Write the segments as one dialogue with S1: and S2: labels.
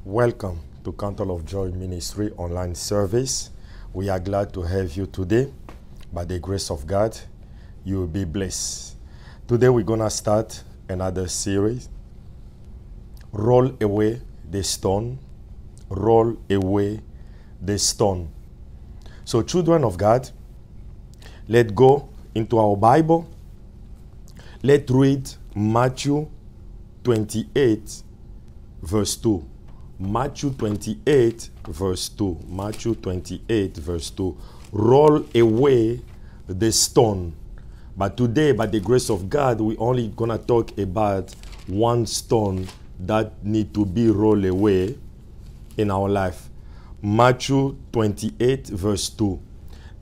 S1: Welcome to Counsel of Joy Ministry online service. We are glad to have you today. By the grace of God, you will be blessed. Today we're going to start another series. Roll away the stone. Roll away the stone. So children of God, let's go into our Bible. Let's read Matthew 28 verse 2. Matthew 28 verse 2. Matthew 28 verse 2. Roll away the stone. But today, by the grace of God, we're only going to talk about one stone that need to be rolled away in our life. Matthew 28 verse 2.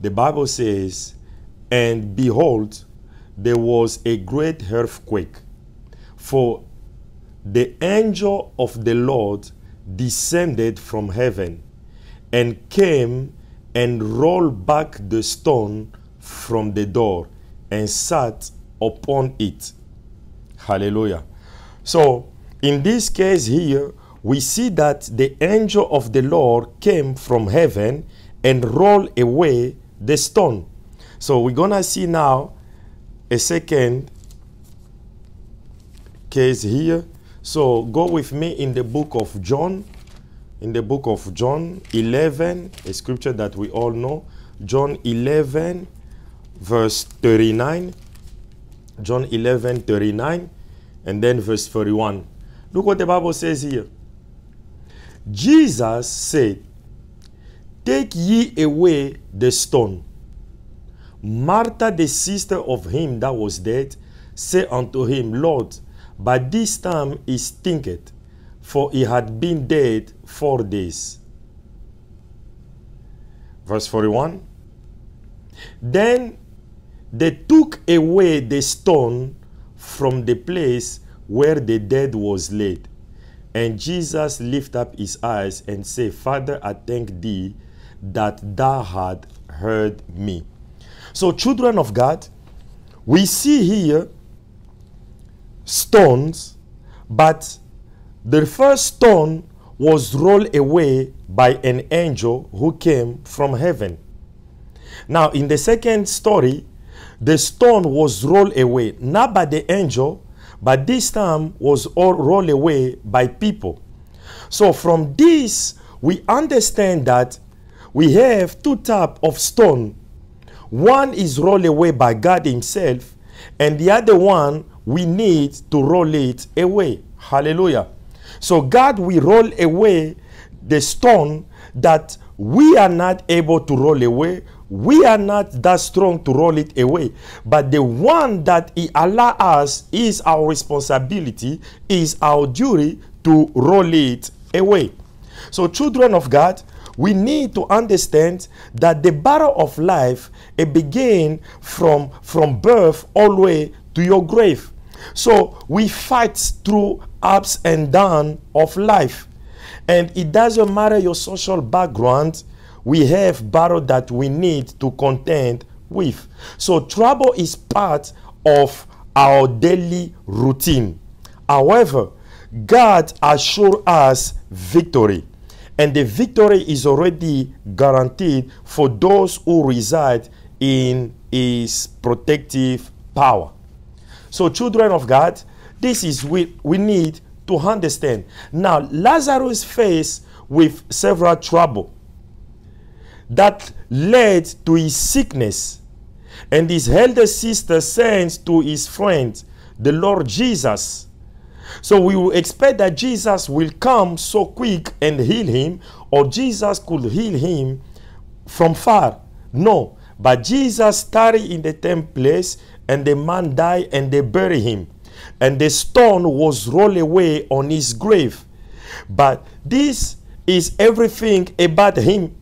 S1: The Bible says, "And behold, there was a great earthquake, for the angel of the Lord descended from heaven and came and rolled back the stone from the door and sat upon it." Hallelujah. So in this case here, we see that the angel of the Lord came from heaven and rolled away the stone. So we're going to see now a second case here. So go with me in the book of John. In the book of John 11, a scripture that we all know. John 11 verse 39. John 11 39 and then verse 41. Look what the Bible says here. Jesus said, "Take ye away the stone." Martha, the sister of him that was dead, said unto him, "Lord, by this time he stinketh, for he had been dead 4 days." Verse 41. Then they took away the stone from the place where the dead was laid. And Jesus lifted up his eyes and said, "Father, I thank thee that thou hast heard me." So children of God, we see here stones, but the first stone was rolled away by an angel who came from heaven. Now in the second story, the stone was rolled away, not by the angel, but this time was all rolled away by people. So from this, we understand that we have two types of stone. One is rolled away by God himself, and the other one, we need to roll it away. Hallelujah. So God will roll away the stone that we are not able to roll away. We are not that strong to roll it away. But the one that he allows us is our responsibility, is our duty to roll it away. So children of God, we need to understand that the battle of life, it begins from birth all the way to your grave. So we fight through ups and downs of life. And it doesn't matter your social background, we have battle that we need to contend with. So trouble is part of our daily routine. However, God assures us victory. And the victory is already guaranteed for those who reside in his protective power. So children of God, this is what we need to understand. Now, Lazarus faced with several trouble that led to his sickness. And his elder sister sends to his friend, the Lord Jesus. So we will expect that Jesus will come so quick and heal him, or Jesus could heal him from far. No, but Jesus tarried in the same place, and the man died, and they buried him. And the stone was rolled away on his grave. But this is everything about him.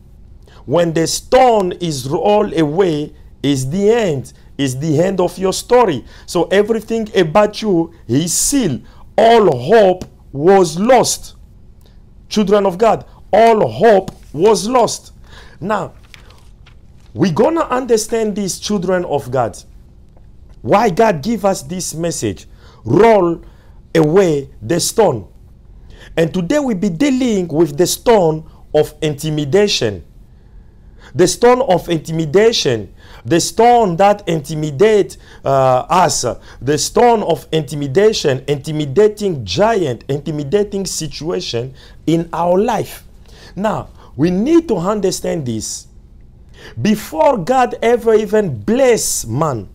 S1: When the stone is rolled away, is the end. Is the end of your story. So everything about you is sealed. All hope was lost. Children of God, all hope was lost. Now, we're going to understand these children of God. Why God give us this message. Roll away the stone. And today we'll be dealing with the stone of intimidation. The stone of intimidation. The stone that intimidates us. The stone of intimidation. Intimidating giant. Intimidating situation in our life. Now, we need to understand this. Before God ever even blessed man,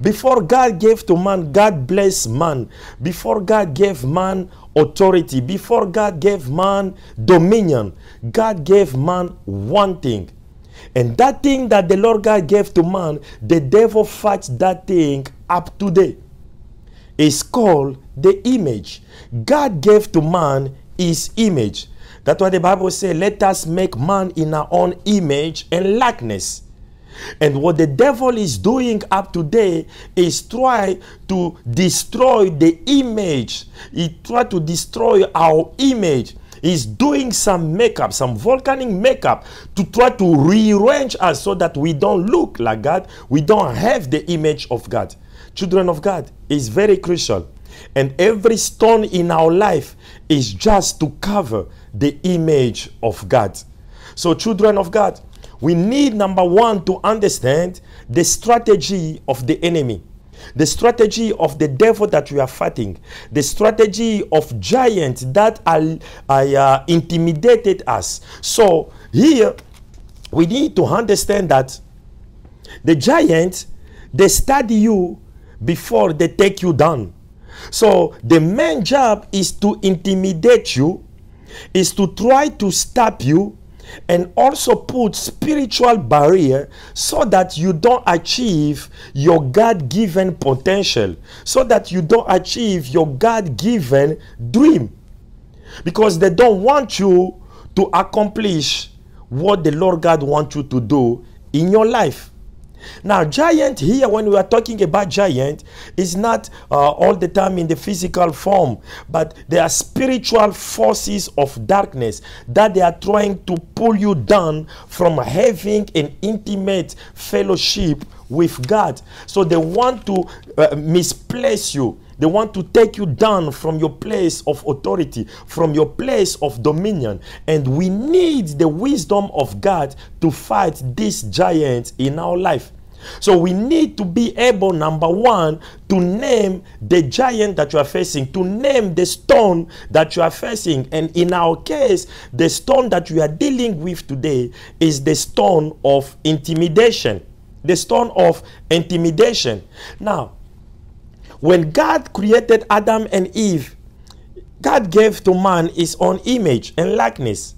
S1: before God gave to man, God blessed man. Before God gave man authority, before God gave man dominion, God gave man one thing. And that thing that the Lord God gave to man, the devil fights that thing up today. It's called the image. God gave to man his image. That's why the Bible says, let us make man in our own image and likeness. And what the devil is doing up today is try to destroy the image. He try to destroy our image. He's doing some makeup, some volcanic makeup to try to rearrange us so that we don't look like God. We don't have the image of God. Children of God is very crucial. And every stone in our life is just to cover the image of God. So children of God, we need, number one, to understand the strategy of the enemy. The strategy of the devil that we are fighting. The strategy of giants that are intimidated us. So here, we need to understand that the giants, they study you before they take you down. So the main job is to intimidate you, is to try to stop you, and also put spiritual barrier so that you don't achieve your God-given potential, so that you don't achieve your God-given dream, because they don't want you to accomplish what the Lord God wants you to do in your life. Now, giant here, when we are talking about giant, is not all the time in the physical form, but they are spiritual forces of darkness that they are trying to pull you down from having an intimate fellowship with God. So they want to misplace you. They want to take you down from your place of authority, from your place of dominion. And we need the wisdom of God to fight these giants in our life. So we need to be able, number one, to name the giant that you are facing, to name the stone that you are facing. And in our case, the stone that we are dealing with today is the stone of intimidation. The stone of intimidation. Now, when God created Adam and Eve, God gave to man his own image and likeness.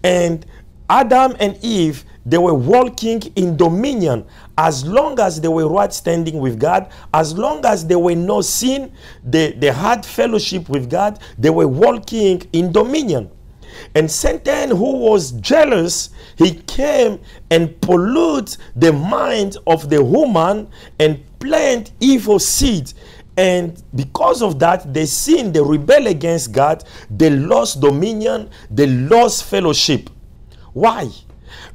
S1: And Adam and Eve, they were walking in dominion as long as they were right standing with God, as long as there were no sin, they had fellowship with God, they were walking in dominion. And Satan, who was jealous, he came and polluted the mind of the woman and plant evil seed. And because of that, they sinned, they rebelled against God, they lost dominion, they lost fellowship. Why?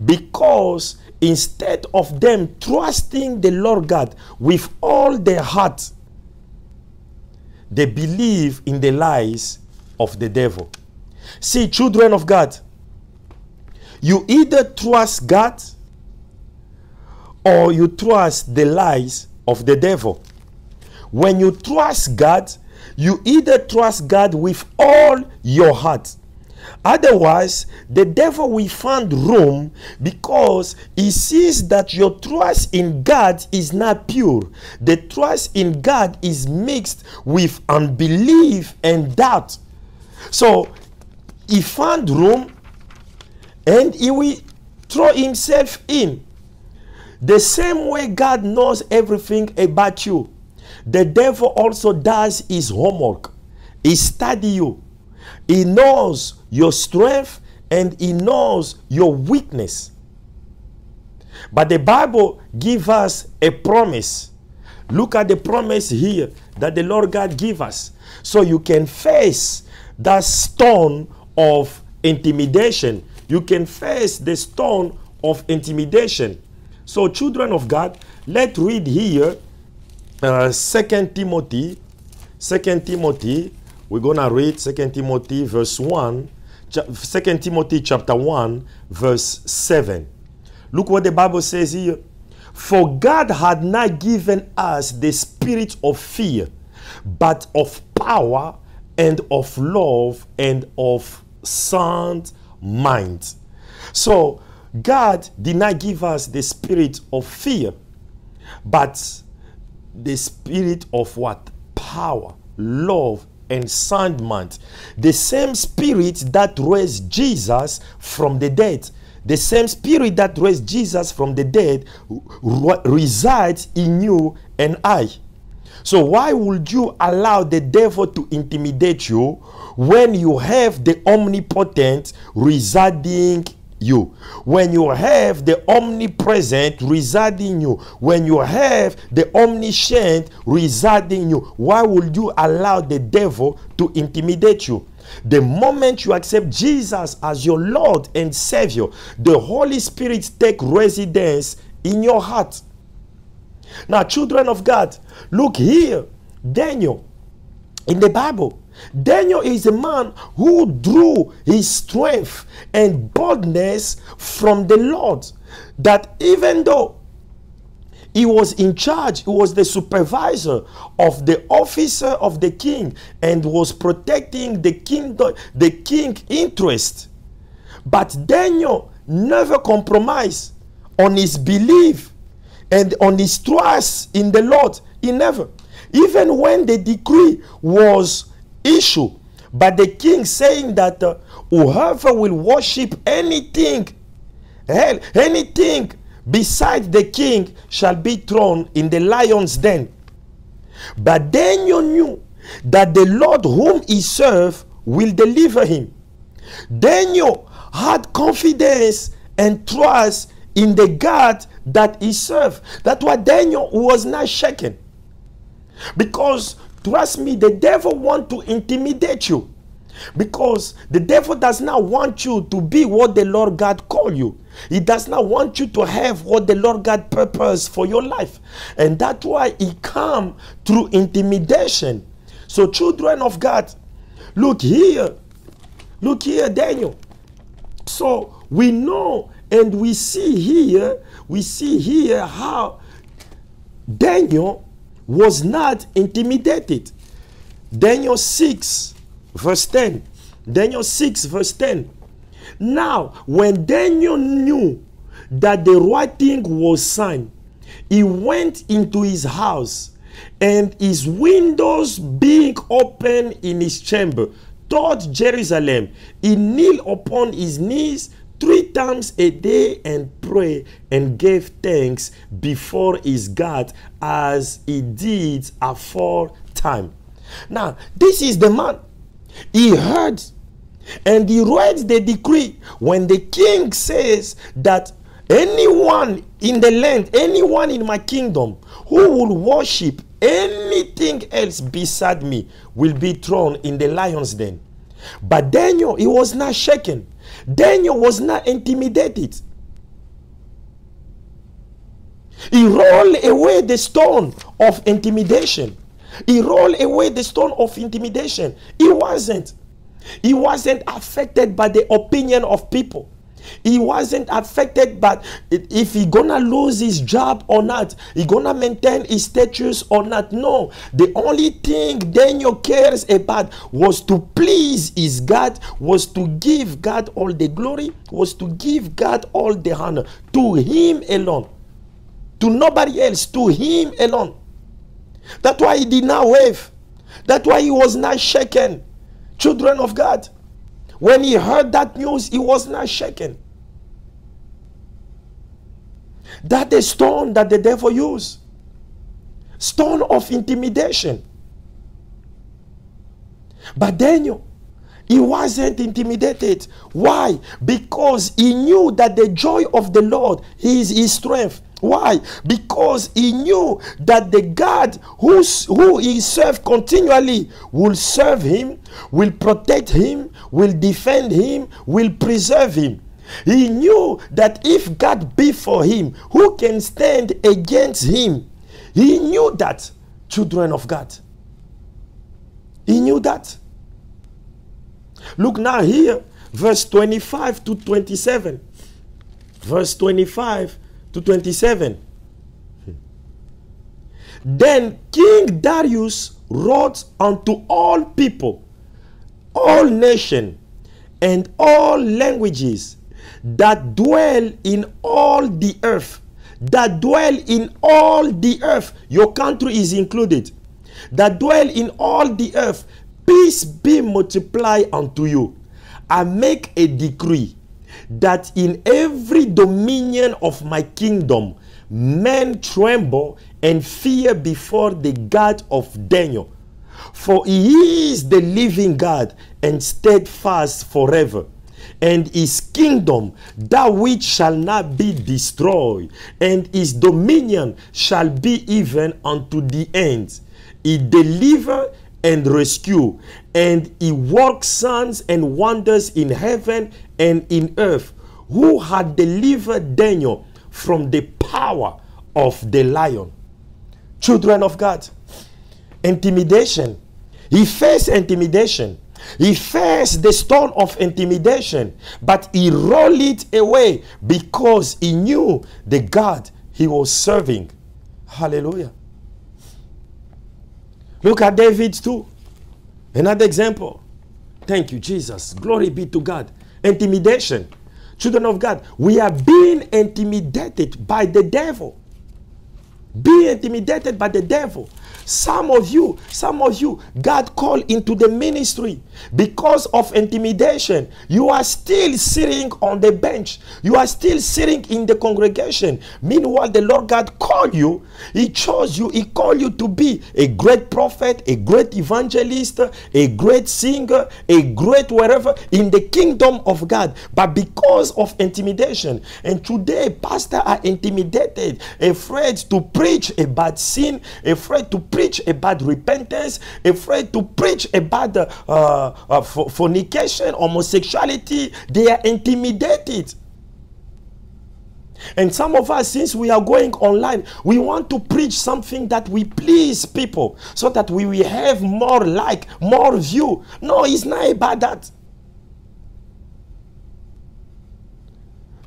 S1: Because instead of them trusting the Lord God with all their heart, they believe in the lies of the devil. See, children of God, you either trust God or you trust the lies of the devil. When you trust God, you either trust God with all your heart. Otherwise, the devil will find room because he sees that your trust in God is not pure. The trust in God is mixed with unbelief and doubt. So, he found room and he will throw himself in. The same way God knows everything about you, the devil also does his homework. He studies you. He knows your strength and he knows your weakness. But the Bible gives us a promise. Look at the promise here that the Lord God gives us. So you can face that stone of intimidation. You can face the stone of intimidation. So children of God, let's read here 2 Timothy We're going to read 2 Timothy verse 1. 2 Timothy chapter 1 verse 7. Look what the Bible says here. For God had not given us the spirit of fear, but of power and of love and of sound mind. So God did not give us the spirit of fear, but the spirit of what? Power, love, and sound mind. The same spirit that raised Jesus from the dead. The same spirit that raised Jesus from the dead resides in you and I. So why would you allow the devil to intimidate you when you have the omnipotent residing you, when you have the omnipresent residing you, when you have the omniscient residing you? Why would you allow the devil to intimidate you? The moment you accept Jesus as your Lord and Savior, the Holy Spirit takes residence in your heart. Now, children of God, look here. Daniel, in the Bible, Daniel is a man who drew his strength and boldness from the Lord. That even though he was in charge, he was the supervisor of the officer of the king and was protecting the kingdom, the king's interest. But Daniel never compromised on his belief and on his trust in the Lord. He never. Even when the decree was issued by the king saying that whoever will worship anything besides the king shall be thrown in the lion's den. But Daniel knew that the Lord whom he served will deliver him. Daniel had confidence and trust in the God that he served. That's why Daniel was not shaken. Because, trust me, the devil wants to intimidate you. Because the devil does not want you to be what the Lord God called you. He does not want you to have what the Lord God purposed for your life. And that's why he comes through intimidation. So, children of God, look here. Look here, Daniel. So, we know and we see here how Daniel was not intimidated. Daniel 6 verse 10. Daniel 6 verse 10. Now, when Daniel knew that the writing was signed, he went into his house, and his windows being open in his chamber toward Jerusalem, he kneeled upon his knees 3 times a day and prayed and gave thanks before his God as he did aforetime. Now, this is the man. He heard and he read the decree when the king says that anyone in the land, anyone in my kingdom who will worship anything else beside me will be thrown in the lion's den. But Daniel, he was not shaken. Daniel was not intimidated. He rolled away the stone of intimidation. He rolled away the stone of intimidation. He wasn't affected by the opinion of people. He wasn't affected by if he gonna lose his job or not, he gonna maintain his status or not. No, the only thing Daniel cares about was to please his God, was to give God all the glory, was to give God all the honor, to him alone, to nobody else, to him alone. That's why he did not wave. That's why he was not shaken. Children of God, when he heard that news, he was not shaken. That's the stone that the devil used. Stone of intimidation. But Daniel, he wasn't intimidated. Why? Because he knew that the joy of the Lord is his strength. Why? Because he knew that the God who he served continually will serve him, will protect him, will defend him, will preserve him. He knew that if God be for him, who can stand against him? He knew that, children of God. He knew that. Look now here, verse 25 to 27. Verse 25 to 27. Then King Darius wrote unto all people, all nations, and all languages that dwell in all the earth. That dwell in all the earth. Your country is included. That dwell in all the earth. Peace be multiplied unto you. I make a decree that in every dominion of my kingdom men tremble and fear before the God of Daniel. For he is the living God and steadfast forever. And his kingdom, that which shall not be destroyed, and his dominion shall be even unto the end. He deliver and rescue, and he works signs and wonders in heaven and in earth, who had delivered Daniel from the power of the lion. Children of God, intimidation. He faced intimidation. He faced the stone of intimidation, but he rolled it away because he knew the God he was serving. Hallelujah. Look at David too. Another example. Thank you, Jesus. Glory be to God. Intimidation. Children of God, we are being intimidated by the devil. Be intimidated by the devil. Some of you, God called into the ministry because of intimidation. You are still sitting on the bench. You are still sitting in the congregation. Meanwhile, the Lord God called you. He chose you. He called you to be a great prophet, a great evangelist, a great singer, a great wherever in the kingdom of God. But because of intimidation, and today pastors are intimidated, afraid to preach about sin, afraid to preach about repentance, afraid to preach about fornication, homosexuality. They are intimidated. And some of us, since we are going online, we want to preach something that we please people so that we will have more like, more view. No, it's not about that.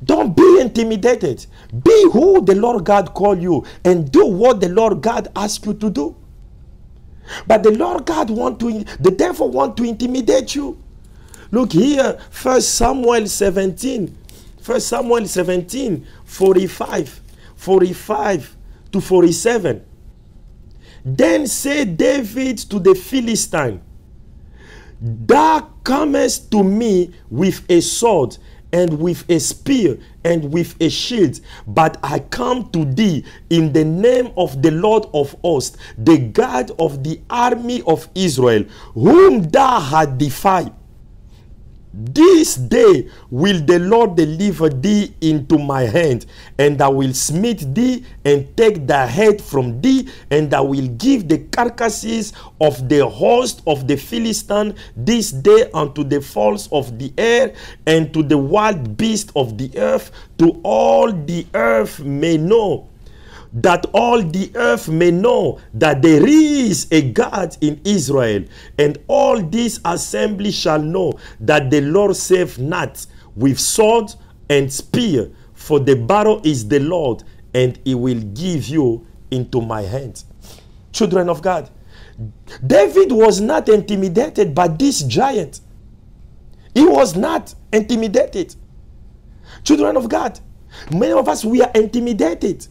S1: Don't be intimidated. Be who the Lord God called you and do what the Lord God asked you to do. But the Lord God the devil want to intimidate you. Look here, 1 Samuel 17. 1 Samuel 17, 45 to 47. Then said David to the Philistine, thou comest to me with a sword, and with a spear, and with a shield, but I come to thee in the name of the Lord of hosts, the God of the army of Israel, whom thou hast defied. This day will the Lord deliver thee into my hand, and I will smite thee and take thy head from thee, and I will give the carcasses of the host of the Philistine this day unto the fowls of the air and to the wild beasts of the earth, to all the earth may know. That all the earth may know that there is a God in Israel, and all this assembly shall know that the Lord saveth not with sword and spear, for the battle is the Lord, and he will give you into my hands. Children of God, David was not intimidated by this giant. He was not intimidated. Children of God, many of us, we are intimidated.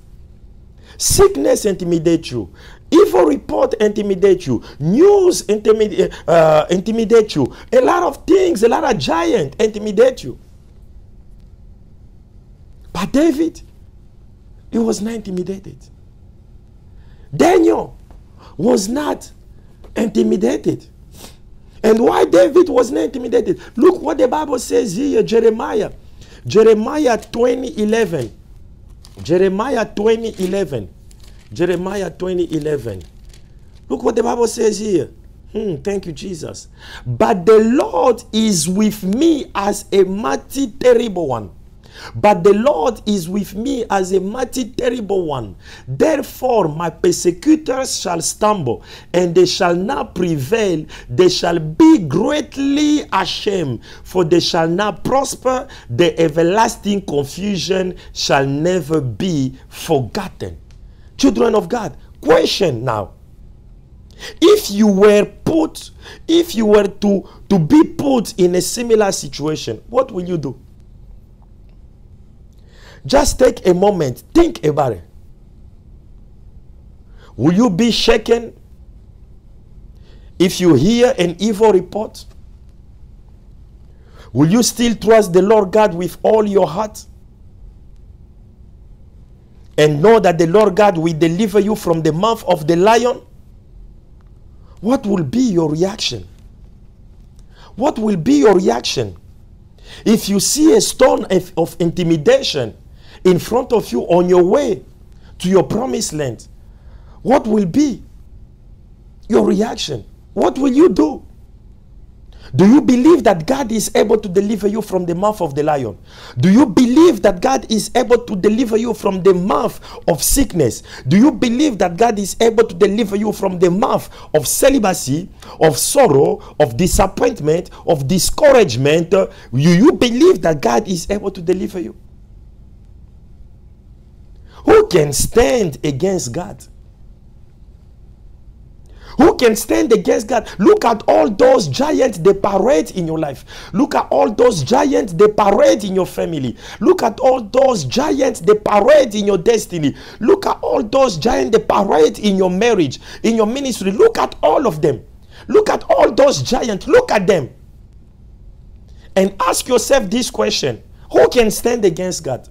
S1: Sickness intimidates you. Evil report intimidates you. News intimidate you. A lot of things, a lot of giants intimidate you. But David, he was not intimidated. Daniel was not intimidated. And why David was not intimidated? Look what the Bible says here, Jeremiah 20:11. Jeremiah 20:11. Jeremiah 20:11. Look what the Bible says here. Thank you, Jesus. But the Lord is with me as a mighty terrible one. But the Lord is with me as a mighty terrible one. Therefore my persecutors shall stumble, and they shall not prevail. They shall be greatly ashamed, for they shall not prosper. The everlasting confusion shall never be forgotten. Children of God, question now. If you were to be put in a similar situation, what will you do? Just take a moment, think about it. Will you be shaken if you hear an evil report? Will you still trust the Lord God with all your heart? And know that the Lord God will deliver you from the mouth of the lion? What will be your reaction? What will be your reaction if you see a stone of intimidation in front of you on your way to your promised land? What will be your reaction? What will you do? Do you believe that God is able to deliver you from the mouth of the lion? Do you believe that God is able to deliver you from the mouth of sickness? Do you believe that God is able to deliver you from the mouth of celibacy, of sorrow, of disappointment, of discouragement? Do you believe that God is able to deliver you? Who can stand against God? Who can stand against God? Look at all those giants they parade in your life. Look at all those giants they parade in your family. Look at all those giants they parade in your destiny. Look at all those giants they parade in your marriage, in your ministry. Look at all of them. Look at all those giants. Look at them. And ask yourself this question. Who can stand against God?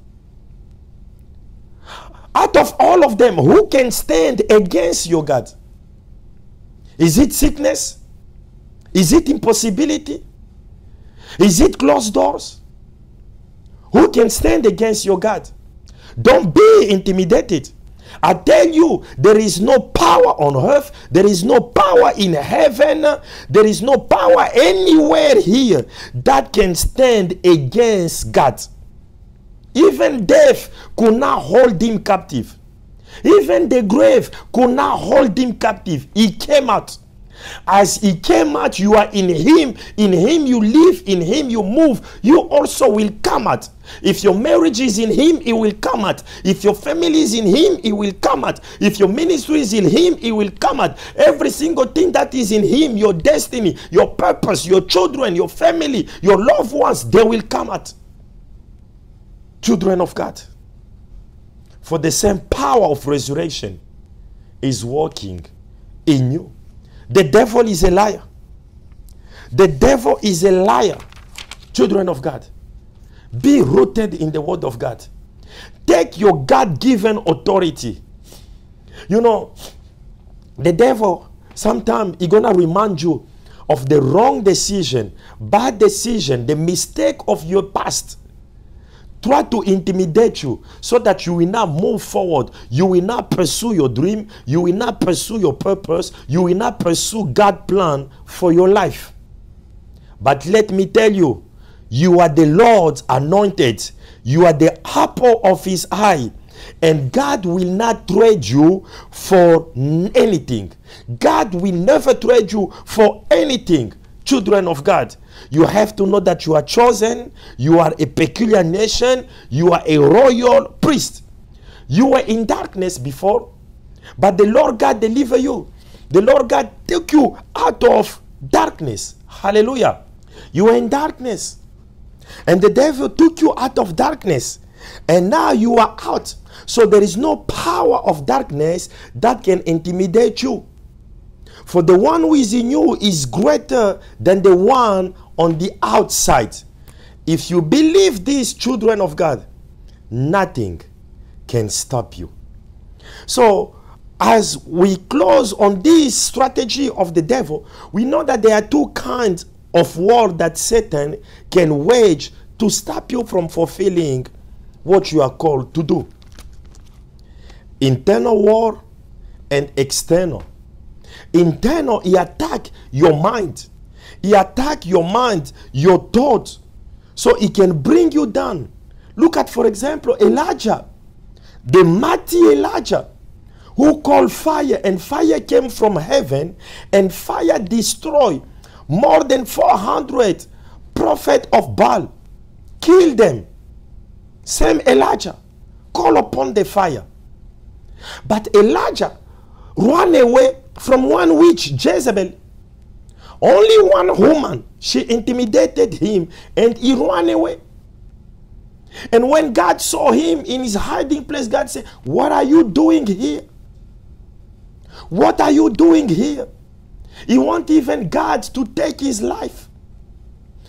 S1: Out of all of them, who can stand against your God? Is it sickness? Is it impossibility? Is it closed doors? Who can stand against your God? Don't be intimidated. I tell you, there is no power on earth. There is no power in heaven. There is no power anywhere here that can stand against God. Even death could not hold him captive. Even the grave could not hold him captive. He came out. As he came out, you are in him. In him you live. In him you move. You also will come out. If your marriage is in him, it will come out. If your family is in him, it will come out. If your ministry is in him, it will come out. Every single thing that is in him, your destiny, your purpose, your children, your family, your loved ones, they will come out. Children of God, for the same power of resurrection is working in you. The devil is a liar. The devil is a liar. Children of God, be rooted in the word of God. Take your God-given authority. You know, the devil, sometimes he's going to remind you of the wrong decision, bad decision, the mistake of your past. Try to intimidate you so that you will not move forward. You will not pursue your dream. You will not pursue your purpose. You will not pursue God's plan for your life. But let me tell you, you are the Lord's anointed. You are the apple of his eye. And God will not trade you for anything. God will never trade you for anything. Children of God, you have to know that you are chosen. You are a peculiar nation. You are a royal priest. You were in darkness before, but the Lord God delivered you. The Lord God took you out of darkness. Hallelujah. You were in darkness, and the devil took you out of darkness, and now you are out. So there is no power of darkness that can intimidate you. For the one who is in you is greater than the one on the outside. If you believe this, children of God, nothing can stop you. So as we close on this strategy of the devil, we know that there are two kinds of war that Satan can wage to stop you from fulfilling what you are called to do. Internal war and external. Internal, he attack your mind. He attack your mind, your thoughts, so he can bring you down. Look at, for example, Elijah, the mighty Elijah, who called fire, and fire came from heaven, and fire destroyed more than 400 prophets of Baal, killed them. Same Elijah, call upon the fire. But Elijah ran away from one witch, Jezebel. Only one woman, she intimidated him, and he ran away. And when God saw him in his hiding place, God said, what are you doing here? What are you doing here? He wanted even God to take his life.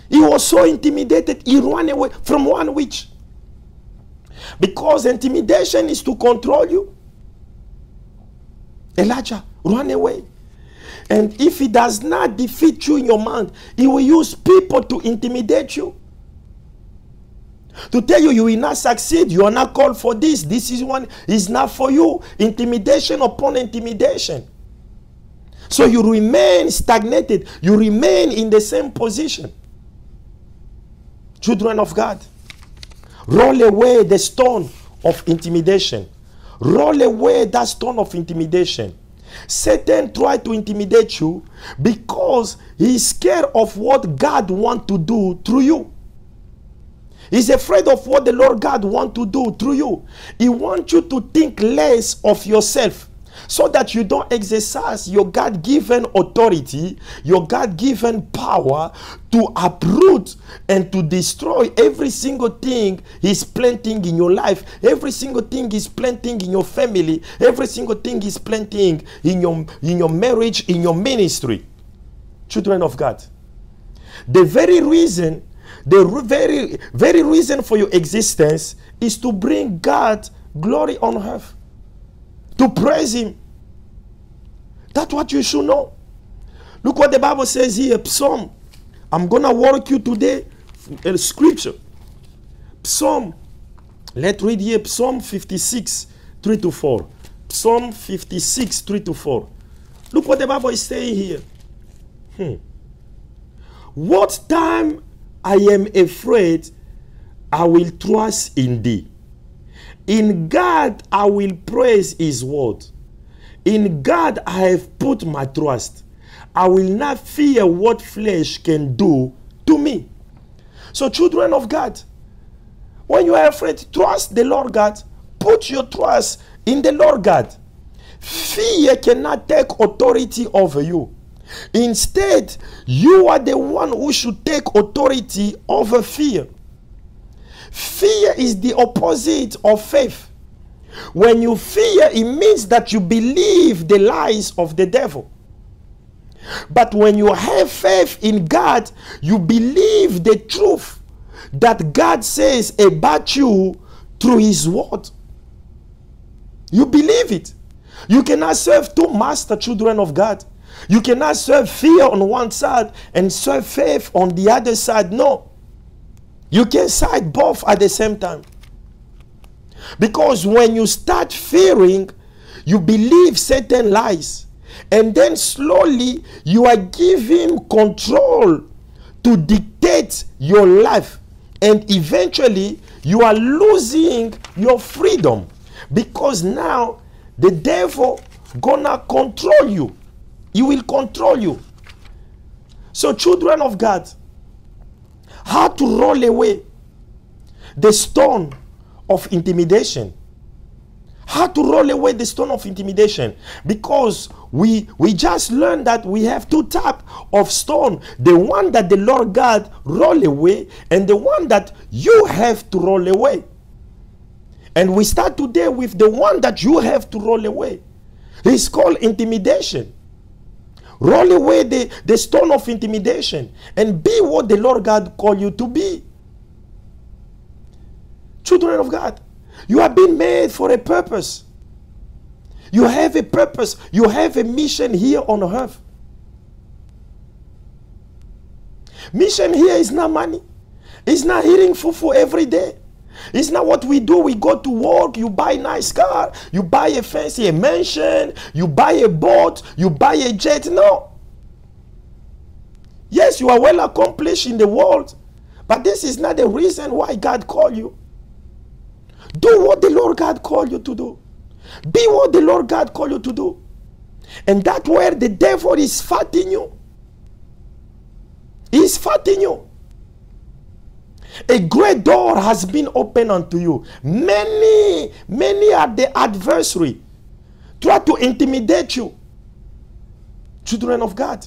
S1: He was so intimidated, he ran away from one witch. Because intimidation is to control you. Elijah ran away. And if he does not defeat you in your mind, he will use people to intimidate you. To tell you, you will not succeed. You are not called for this. This is not for you. Intimidation upon intimidation. So you remain stagnated. You remain in the same position. Children of God, roll away the stone of intimidation. Roll away that stone of intimidation. Satan tried to intimidate you because he is scared of what God wants to do through you. He's afraid of what the Lord God wants to do through you. He wants you to think less of yourself so that you don't exercise your God-given authority, your God-given power to uproot and to destroy every single thing he's planting in your life, every single thing he's planting in your family, every single thing he's planting in your marriage, in your ministry. Children of God, the very reason for your existence is to bring God glory on earth, to praise him. That's what you should know. Look what the Bible says here, Psalm. I'm going to walk you today in scripture. Psalm, let's read here Psalm 56, 3-4. Psalm 56, 3-4. Look what the Bible is saying here. What time I am afraid, I will trust in thee. In God I will praise his word. In God I have put my trust. I will not fear what flesh can do to me. So children of God, when you are afraid, trust the Lord God. Put your trust in the Lord God. Fear cannot take authority over you. Instead, you are the one who should take authority over fear. Fear is the opposite of faith. When you fear, it means that you believe the lies of the devil. But when you have faith in God, you believe the truth that God says about you through his word. You believe it. You cannot serve two master, children of God. You cannot serve fear on one side and serve faith on the other side. No. You can side both at the same time. Because when you start fearing, you believe certain lies. And then slowly you are giving control to dictate your life. And eventually you are losing your freedom. Because now the devil gonna control you. He will control you. So children of God, how to roll away the stone of intimidation. How to roll away the stone of intimidation. Because we just learned that we have two types of stone. The one that the Lord God roll away and the one that you have to roll away. And we start today with the one that you have to roll away. It's called intimidation. Roll away the stone of intimidation and be what the Lord God called you to be. Children of God, you have been made for a purpose. You have a purpose. You have a mission here on earth. Mission here is not money. It's not eating fufu every day. It's not what we do. We go to work, you buy a nice car, you buy a fancy mansion, you buy a boat, you buy a jet. No. Yes, you are well accomplished in the world, but this is not the reason why God called you. Do what the Lord God called you to do. Be what the Lord God called you to do. And that's where the devil is fighting you. He's fighting you. A great door has been opened unto you. Many are the adversary. Try to intimidate you. Children of God.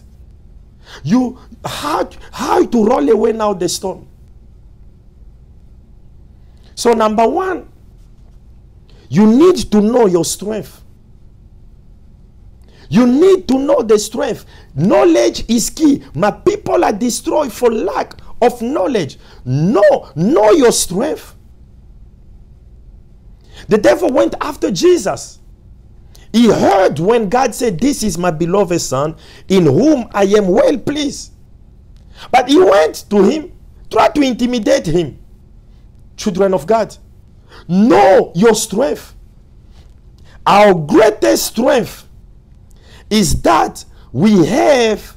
S1: You how to roll away now the storm. So number one, you need to know your strength. You need to know the strength. Knowledge is key. My people are destroyed for lack of knowledge. Know your strength. The devil went after Jesus. He heard when God said, "This is my beloved son, in whom I am well pleased." But he went to him, tried to intimidate him. Children of God, know your strength. Our greatest strength is that we have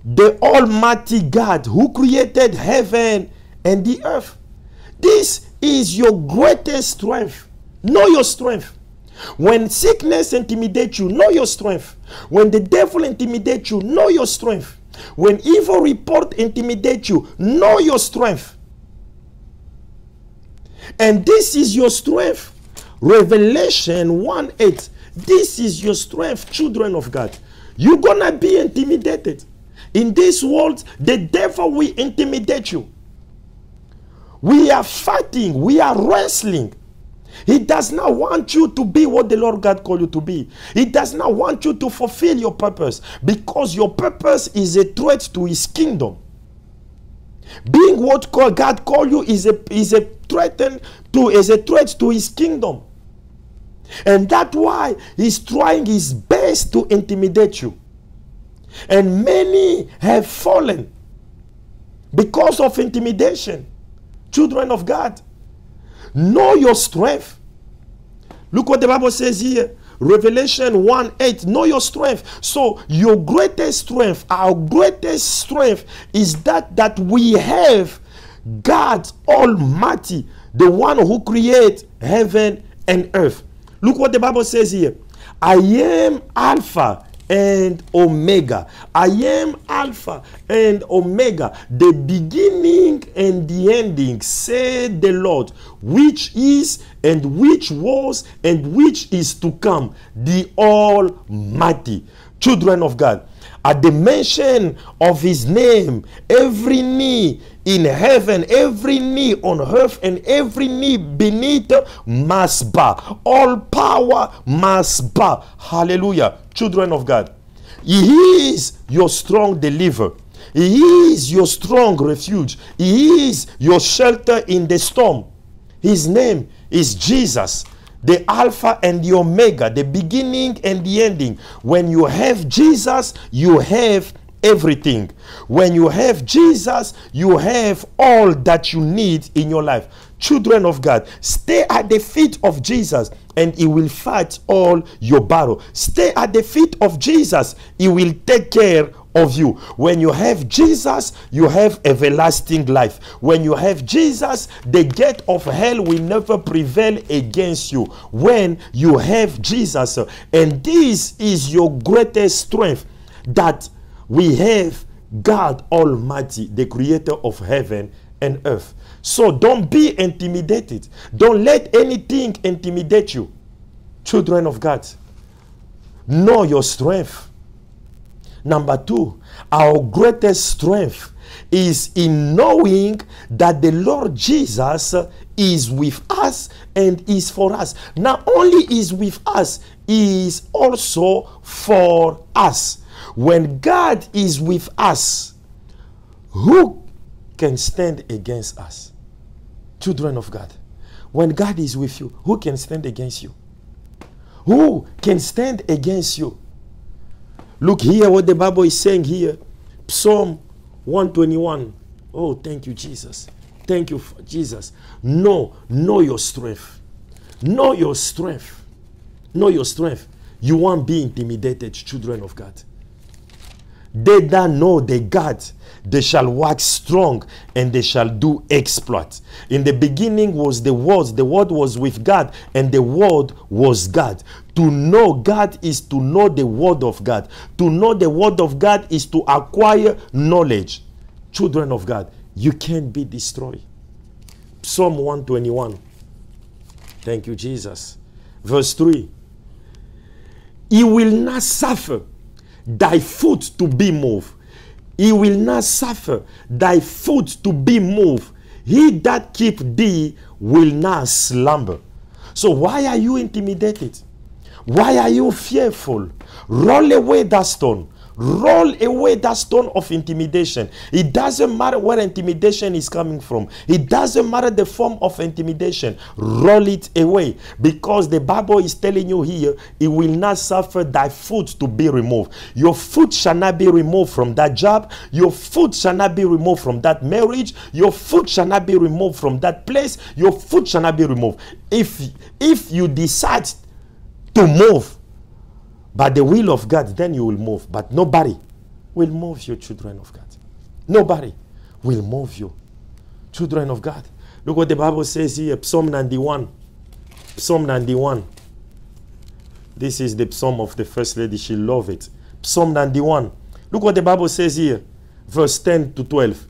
S1: the Almighty God who created heaven and the earth. This is your greatest strength. Know your strength. When sickness intimidates you, know your strength. When the devil intimidates you, know your strength. When evil report intimidates you, know your strength. And this is your strength. Revelation 1:8. This is your strength, children of God. You're gonna be intimidated. In this world, the devil will intimidate you. We are fighting. We are wrestling. He does not want you to be what the Lord God called you to be. He does not want you to fulfill your purpose, because your purpose is a threat to his kingdom. Being what God called you is a threat to his kingdom. And that's why he's trying his best to intimidate you. And many have fallen because of intimidation. Children of God, know your strength. Look what the Bible says here. Revelation 1:8. Know your strength. So your greatest strength, our greatest strength is that we have God Almighty, the one who created heaven and earth. Look what the Bible says here. I am Alpha and Omega. I am Alpha and Omega, the beginning and the ending, said the Lord, which is and which was and which is to come, the Almighty. Children of God, at the mention of his name, every knee in heaven, every knee on earth, and every knee beneath must bow. All power must bow. Hallelujah. Children of God, he is your strong deliverer. He is your strong refuge. He is your shelter in the storm. His name is Jesus, the Alpha and the Omega, the beginning and the ending. When you have Jesus, you have everything. When you have Jesus, you have all that you need in your life. Children of God, stay at the feet of Jesus and he will fight all your battle. Stay at the feet of Jesus, he will take care of you. When you have Jesus, you have everlasting life. When you have Jesus, the gate of hell will never prevail against you. When you have Jesus, and this is your greatest strength, that we have God Almighty, the creator of heaven and earth. So don't be intimidated. Don't let anything intimidate you. Children of God, know your strength. Number two, our greatest strength is in knowing that the Lord Jesus is with us and is for us. Not only is with us, he is also for us. When God is with us, who can stand against us? Children of God, when God is with you, who can stand against you? Who can stand against you? Look here what the Bible is saying here. Psalm 121. Oh, thank you, Jesus. Thank you, Jesus. Know your strength. Know your strength. Know your strength. You won't be intimidated, children of God. They that know their God, they shall wax strong, and they shall do exploits. In the beginning was the Word was with God, and the Word was God. To know God is to know the Word of God. To know the Word of God is to acquire knowledge. Children of God, you can't be destroyed. Psalm 121. Thank you, Jesus. Verse 3. He will not suffer thy foot to be moved. He will not suffer thy foot to be moved. He that keep thee will not slumber. So why are you intimidated? Why are you fearful? Roll away that stone. Roll away that stone of intimidation. It doesn't matter where intimidation is coming from. It doesn't matter the form of intimidation. Roll it away. Because the Bible is telling you here, it will not suffer thy foot to be removed. Your foot shall not be removed from that job. Your foot shall not be removed from that marriage. Your foot shall not be removed from that place. Your foot shall not be removed. If you decide to move by the will of God, then you will move. But nobody will move you, children of God. Nobody will move you, children of God. Look what the Bible says here, Psalm 91. Psalm 91. This is the psalm of the First Lady. She loved it. Psalm 91. Look what the Bible says here, verse 10 to 12.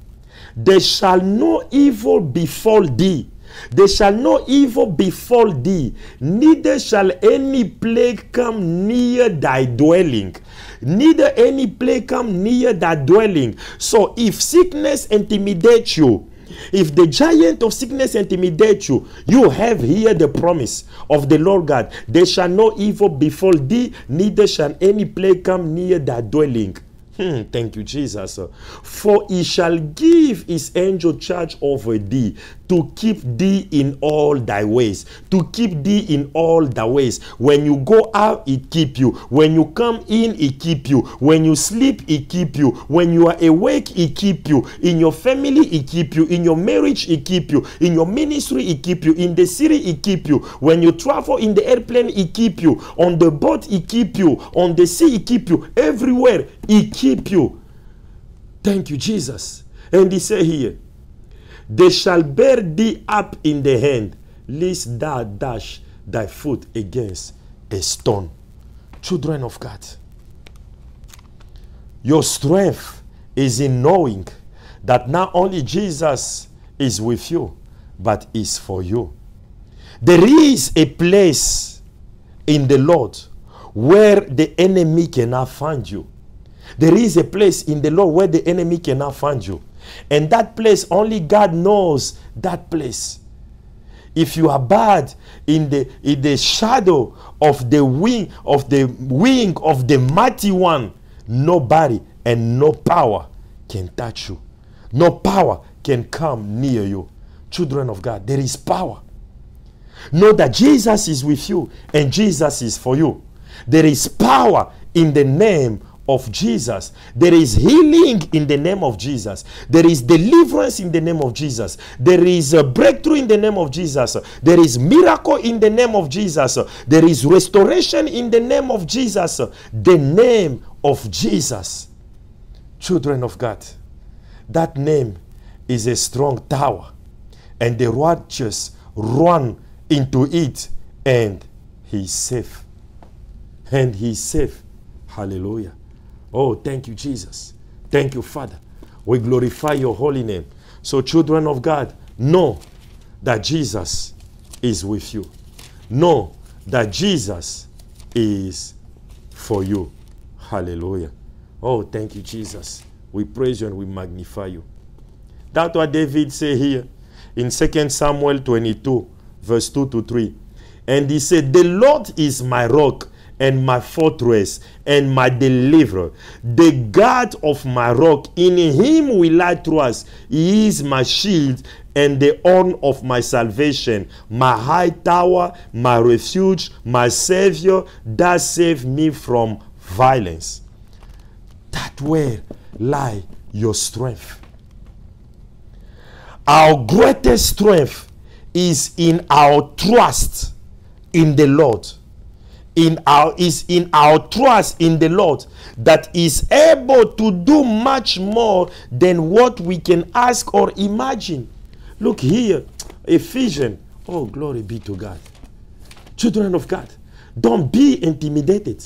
S1: There shall no evil befall thee. There shall no evil befall thee, neither shall any plague come near thy dwelling. Neither any plague come near thy dwelling. So if sickness intimidates you, if the giant of sickness intimidates you, you have here the promise of the Lord God. There shall no evil befall thee, neither shall any plague come near thy dwelling. Thank you, Jesus. For he shall give his angel charge over thee, to keep thee in all thy ways. To keep thee in all thy ways. When you go out, he keep you. When you come in, he keep you. When you sleep, he keep you. When you are awake, he keep you. In your family, he keep you. In your marriage, he keep you. In your ministry, he keep you. In the city, he keep you. When you travel in the airplane, he keep you. On the boat, he keep you. On the sea, he keep you. Everywhere, he keep you. Thank you, Jesus. And he said here, they shall bear thee up in the hand, lest thou dash thy foot against a stone. Children of God, your strength is in knowing that not only Jesus is with you, but is for you. There is a place in the Lord where the enemy cannot find you. There is a place in the Lord where the enemy cannot find you. And that place, only God knows that place. If you abide in the shadow of the wing of the mighty one, nobody and no power can touch you. No power can come near you. Children of God, there is power. Know that Jesus is with you and Jesus is for you. There is power in the name of Jesus. There is healing in the name of Jesus. There is deliverance in the name of Jesus. There is a breakthrough in the name of Jesus. There is miracle in the name of Jesus. There is restoration in the name of Jesus. The name of Jesus. Children of God, that name is a strong tower, and the righteous run into it, and he is safe. And he is safe. Hallelujah. Oh, thank you, Jesus. Thank you, Father. We glorify your holy name. So, children of God, know that Jesus is with you. Know that Jesus is for you. Hallelujah. Oh, thank you, Jesus. We praise you and we magnify you. That's what David said here in 2 Samuel 22, verse 2 to 3. And he said, the Lord is my rock and my fortress and my deliverer, the God of my rock, in him will I trust. He is my shield and the horn of my salvation, my high tower, my refuge, my Savior, that save me from violence. That where lie your strength. Our greatest strength is in our trust in the Lord. in our trust in the Lord, that is able to do much more than what we can ask or imagine. Look here, Ephesians. Oh, glory be to God. Children of God, don't be intimidated.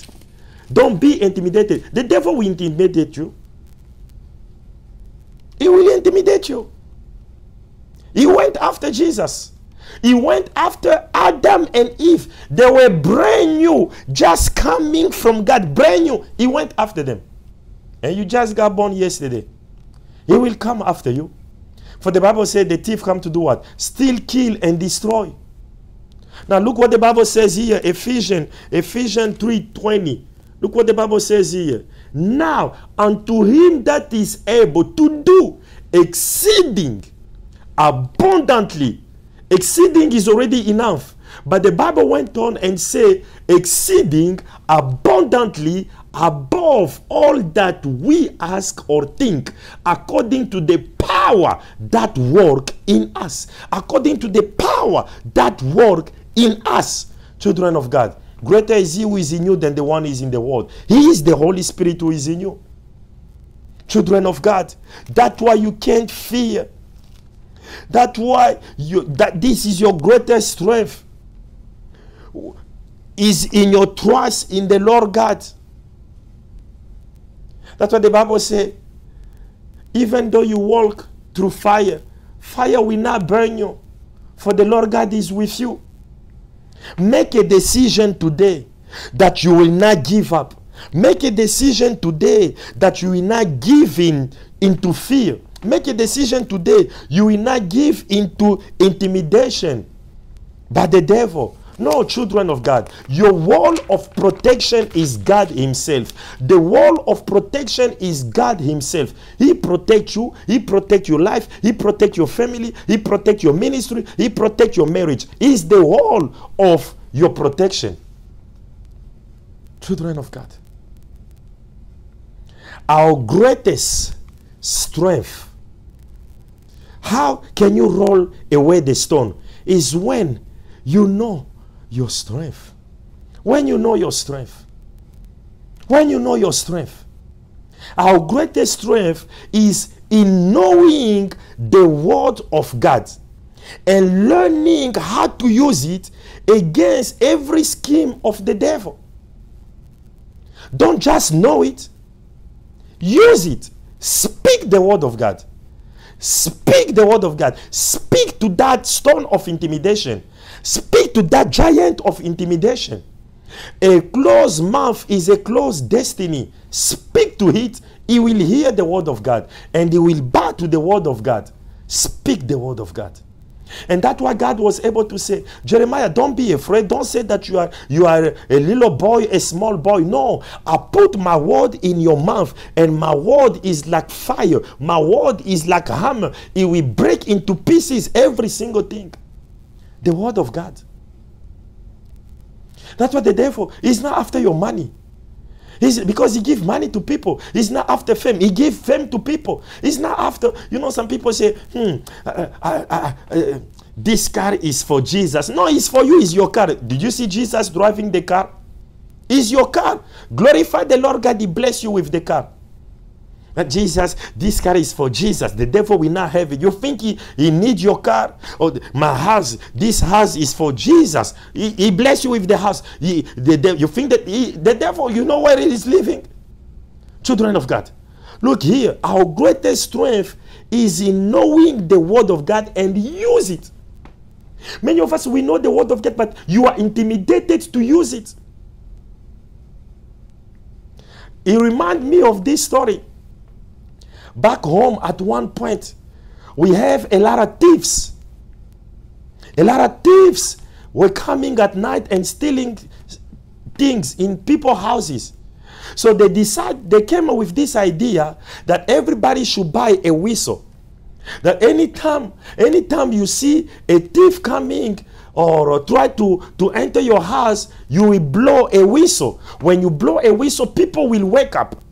S1: Don't be intimidated. The devil will intimidate you. He will intimidate you. He went after Jesus. He went after Adam and Eve. They were brand new, just coming from God, brand new. He went after them. And you just got born yesterday. He will come after you. For the Bible said the thief come to do what? Steal, kill, and destroy. Now look what the Bible says here, Ephesians 3:20. Look what the Bible says here. Now unto him that is able to do exceeding abundantly. Exceeding is already enough. But the Bible went on and said exceeding abundantly above all that we ask or think, according to the power that work in us. According to the power that work in us. Children of God, greater is he who is in you than the one who is in the world. He is the Holy Spirit who is in you. Children of God, that's why you can't fear. That's why this is your greatest strength. Is in your trust in the Lord God. That's what the Bible says. Even though you walk through fire, fire will not burn you, for the Lord God is with you. Make a decision today that you will not give up. Make a decision today that you will not give into fear. Make a decision today you will not give into intimidation by the devil. No, children of God, your wall of protection is God himself. The wall of protection is God himself. He protects you. He protects your life. He protects your family. He protects your ministry. He protects your marriage. He's the wall of your protection. Children of God, our greatest strength, how can you roll away the stone, is when you know your strength. When you know your strength. When you know your strength. Our greatest strength is in knowing the word of God and learning how to use it against every scheme of the devil. Don't just know it. Use it. Speak the word of God. Speak the word of God. Speak to that stone of intimidation. Speak to that giant of intimidation. A closed mouth is a closed destiny. Speak to it. He will hear the word of God and he will bow to the word of God. Speak the word of God. And that's why God was able to say, Jeremiah, don't be afraid. Don't say that you are a little boy, a small boy. No, I put my word in your mouth, and my word is like fire. My word is like a hammer. It will break into pieces every single thing. The word of God. That's what the devil is not after your money. Because he gives money to people. He's not after fame. He gives fame to people. He's not after, some people say, this car is for Jesus. No, it's for you. It's your car. Did you see Jesus driving the car? It's your car. Glorify the Lord God. He bless you with the car. But Jesus, this car is for Jesus. The devil will not have it. You think he needs your car? Or my house, this house is for Jesus. He bless you with the house. You think that the devil, you know where he is living? Children of God, look here. Our greatest strength is in knowing the word of God and use it. Many of us, we know the word of God, but you are intimidated to use it. It reminds me of this story. Back home at one point, we have a lot of thieves. A lot of thieves were coming at night and stealing things in people's houses. So they came up with this idea that everybody should buy a whistle. That anytime you see a thief coming or try to enter your house, you will blow a whistle. When you blow a whistle, people will wake up.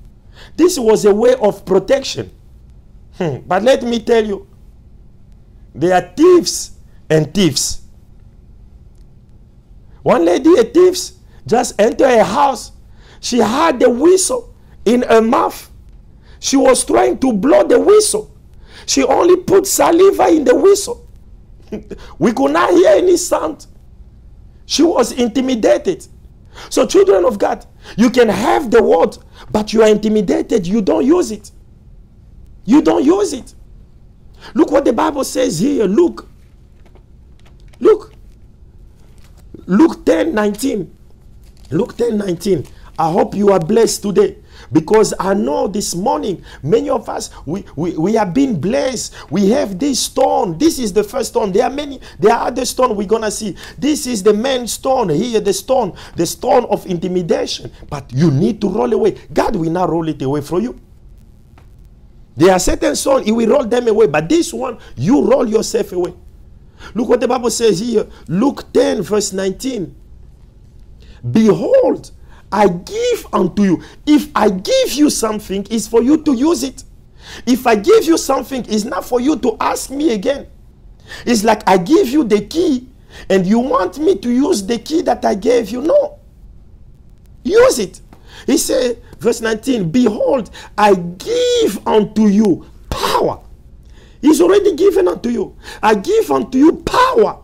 S1: This was a way of protection. But let me tell you, there are thieves and thieves. One lady, a thief, just enter a house. She had the whistle in her mouth. She was trying to blow the whistle. She only put saliva in the whistle. We could not hear any sound. She was intimidated. So children of God, you can have the word, but you are intimidated. You don't use it. You don't use it. Look what the Bible says here. Look. Luke 10:19. Luke 10:19. I hope you are blessed today, because I know this morning many of us, we have been blessed. We have this stone. This is the first stone. There are other stones we're gonna see. This is the main stone here, the stone of intimidation. But you need to roll away. God will not roll it away from you. There are certain stones, He will roll them away, but this one, you roll yourself away. Look what the Bible says here. Luke 10:19. Behold, I give unto you. If I give you something, it's for you to use it. If I give you something, it's not for you to ask me again. It's like I give you the key and you want me to use the key that I gave you. No. Use it. He said, verse 19, behold, I give unto you power. He's already given unto you. I give unto you power.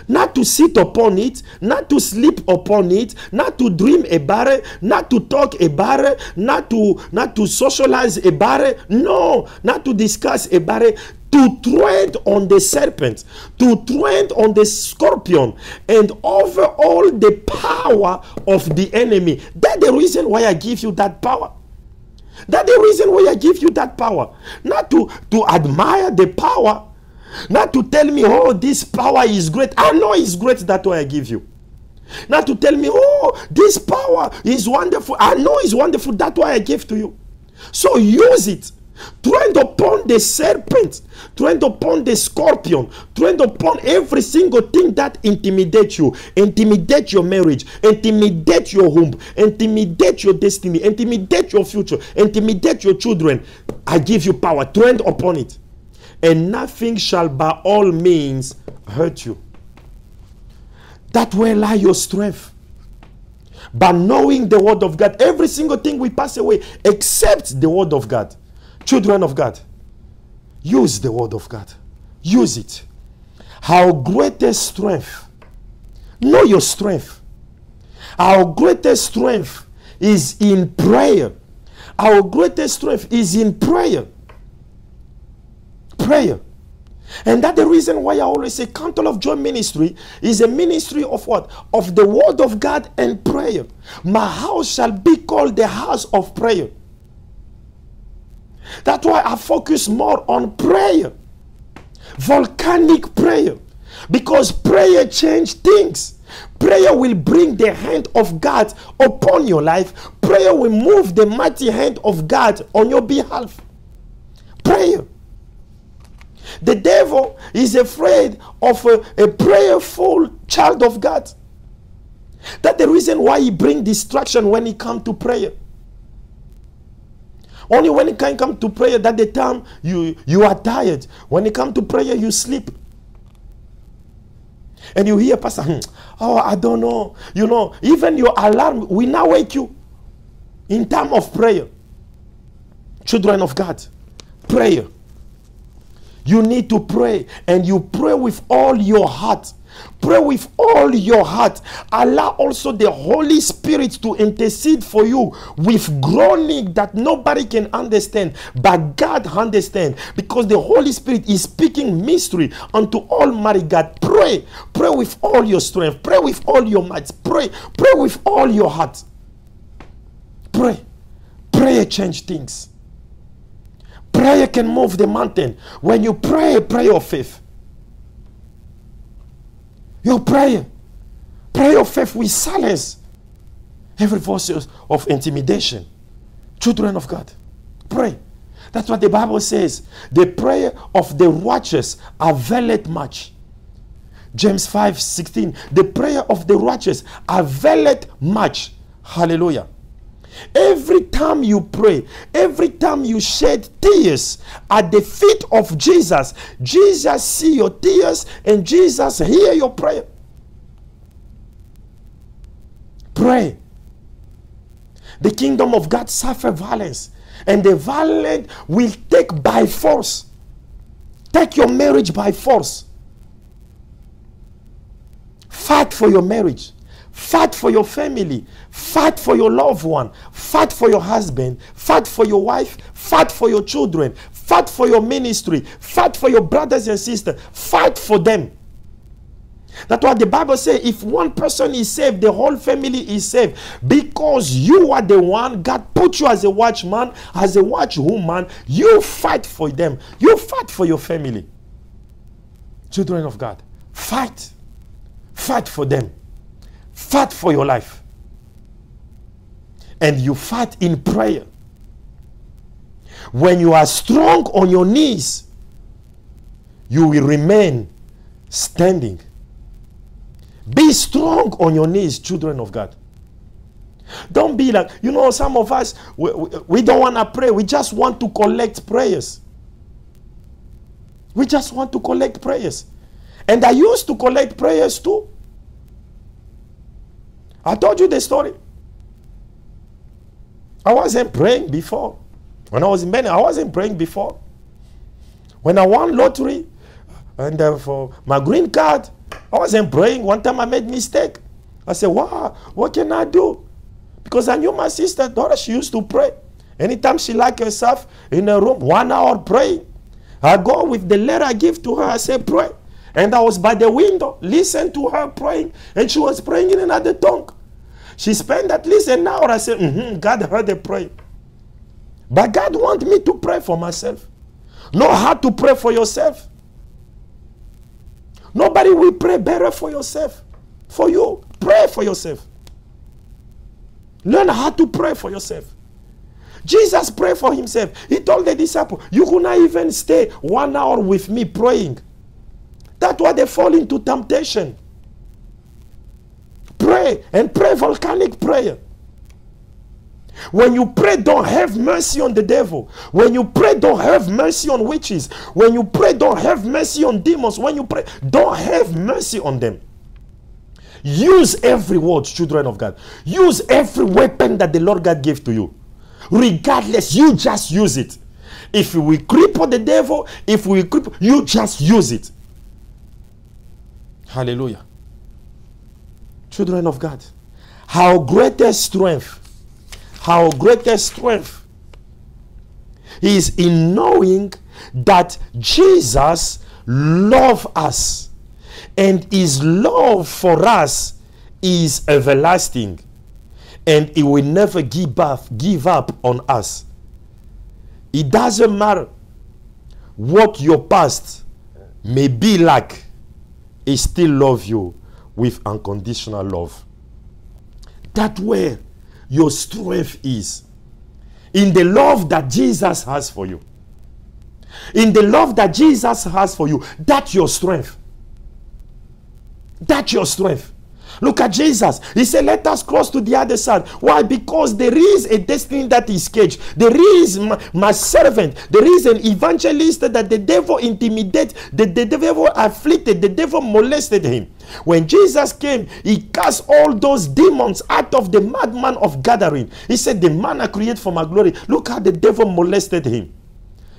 S1: Not to sit upon it, not to sleep upon it, not to dream about it, not to talk about it, not to socialize about it. No, not to discuss about it. To tread on the serpent, to tread on the scorpion, and over all the power of the enemy. That's the reason why I give you that power. That's the reason why I give you that power. Not to admire the power. Not to tell me, oh, this power is great. I know it's great, that's why I give you. Not to tell me, oh, this power is wonderful. I know it's wonderful, that's why I give to you. So use it. Tread upon the serpent, tread upon the scorpion, tread upon every single thing that intimidates you. Intimidate your marriage, intimidate your home, intimidate your destiny, intimidate your future, intimidate your children. I give you power. Tread upon it. And nothing shall by all means hurt you. That where lie your strength. By knowing the word of God, every single thing will pass away except the word of God. Children of God, use the word of God. Use it. Our greatest strength, know your strength. Our greatest strength is in prayer. Our greatest strength is in prayer. Prayer. And that's the reason why I always say Counsel of Joy Ministry is a ministry of what? Of the word of God and prayer. My house shall be called the house of prayer. That's why I focus more on prayer. Volcanic prayer. Because prayer changes things. Prayer will bring the hand of God upon your life. Prayer will move the mighty hand of God on your behalf. Prayer. The devil is afraid of a prayerful child of God. That's the reason why he brings distraction when he comes to prayer. Only when it can come to prayer, that the time you are tired. When it comes to prayer, you sleep. And you hear pastor, oh, I don't know. You know, even your alarm will not wake you in time of prayer. Children of God, prayer. You need to pray, and you pray with all your heart. Pray with all your heart. Allow also the Holy Spirit to intercede for you with groaning that nobody can understand, but God understands, because the Holy Spirit is speaking mystery unto Almighty God. Pray. Pray with all your strength. Pray with all your might. Pray. Pray with all your heart. Pray. Prayer changes things. Prayer can move the mountain. When you pray, prayer of faith. Your prayer of faith will silence every voice of intimidation. Children of God, pray. That's what the Bible says. The prayer of the righteous availeth much. James 5:16. The prayer of the righteous availeth much. Hallelujah. Every time you pray, every time you shed tears at the feet of Jesus, Jesus see your tears and Jesus hear your prayer. Pray. The kingdom of God suffer violence, and the violent will take by force. Take your marriage by force. Fight for your marriage. Fight for your family. Fight for your loved one. Fight for your husband. Fight for your wife. Fight for your children. Fight for your ministry. Fight for your brothers and sisters. Fight for them. That's what the Bible says. If one person is saved, the whole family is saved. Because you are the one, God put you as a watchman, as a watchwoman. You fight for them. You fight for your family. Children of God, fight. Fight for them. Fight for your life. And you fight in prayer. When you are strong on your knees, you will remain standing. Be strong on your knees, children of God. Don't be like, you know, some of us, we don't want to pray. We just want to collect prayers. We just want to collect prayers. And I used to collect prayers too. I told you the story. I wasn't praying before. When I was in Benin, I wasn't praying before. When I won lottery and for my green card, I wasn't praying. One time I made a mistake. I said, wow, what can I do? Because I knew my sister, Dora, she used to pray. Anytime she liked herself in a room, 1 hour praying. I go with the letter I give to her, I say, pray. And I was by the window, listen to her praying. And she was praying in another tongue. She spent at least an hour. I said, God heard the prayer. But God wants me to pray for myself. Know how to pray for yourself. Nobody will pray better for yourself. For you. Pray for yourself. Learn how to pray for yourself. Jesus prayed for himself. He told the disciples, you could not even stay 1 hour with me praying. That's why they fall into temptation. Pray, and pray volcanic prayer. When you pray, don't have mercy on the devil. When you pray, don't have mercy on witches. When you pray, don't have mercy on demons. When you pray, don't have mercy on them. Use every word, children of God. Use every weapon that the Lord God gave to you. Regardless, you just use it. If we cripple the devil, if we cripple, you just use it. Hallelujah. Children of God, our greatest strength is in knowing that Jesus loves us, and his love for us is everlasting, and he will never give up on us. It doesn't matter what your past may be like, he still loves you with unconditional love. That's where your strength is. In the love that Jesus has for you. In the love that Jesus has for you. That's your strength. That's your strength. Look at Jesus. He said, let us cross to the other side. Why? Because there is a destiny that is caged. There is my servant. There is an evangelist that the devil intimidated, the devil afflicted, the devil molested him. When Jesus came, he cast all those demons out of the madman of Gadarene. He said, the man I created for my glory. Look how the devil molested him.